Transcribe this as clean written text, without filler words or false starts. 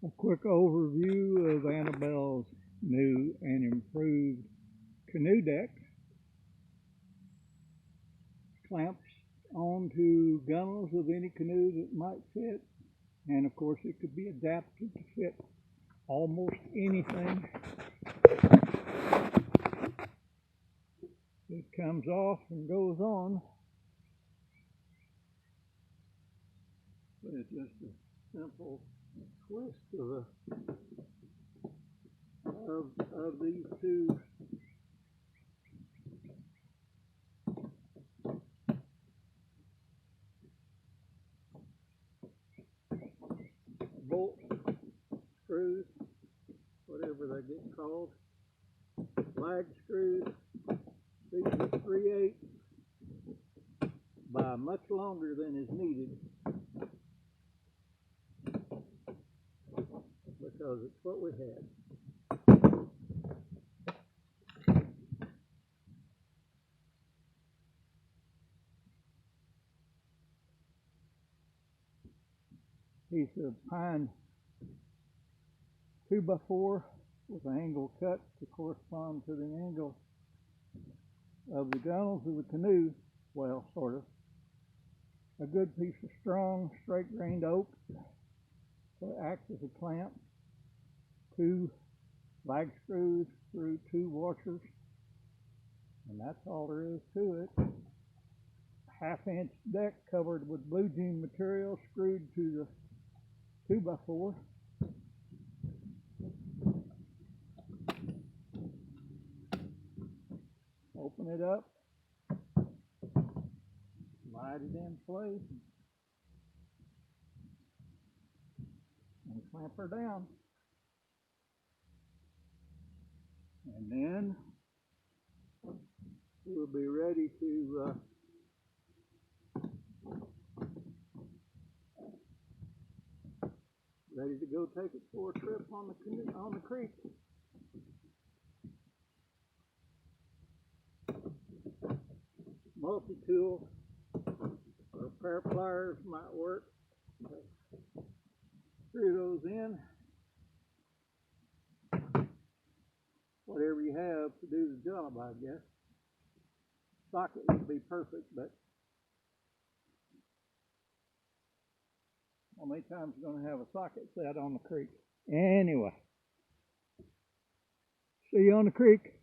A quick overview of Annabelle's new and improved canoe deck. Clamps onto gunnels of any canoe that might fit, and of course it could be adapted to fit almost anything. It comes off and goes on, but it's just a simple twist of these two bolt screws, whatever they get called, flag screws. These are 3/8 by much longer than is needed, because it's what we had. Piece of pine 2x4 with an angle cut to correspond to the angle of the gunnels of the canoe. Well, sort of. A good piece of strong, straight-grained oak to act as a clamp. 2 flag screws through 2 washers, and that's all there is to it. 1/2-inch deck covered with blue jean material screwed to the 2x4. Open it up, slide it in place, and clamp her down. And then we'll be ready to go take it for a trip on the creek. Multi-tool or a pair of pliers might work. Screw those in. Whatever you have to do the job, I guess. Socket would be perfect, but how many times you're going to have a socket set on the creek? Anyway, see you on the creek.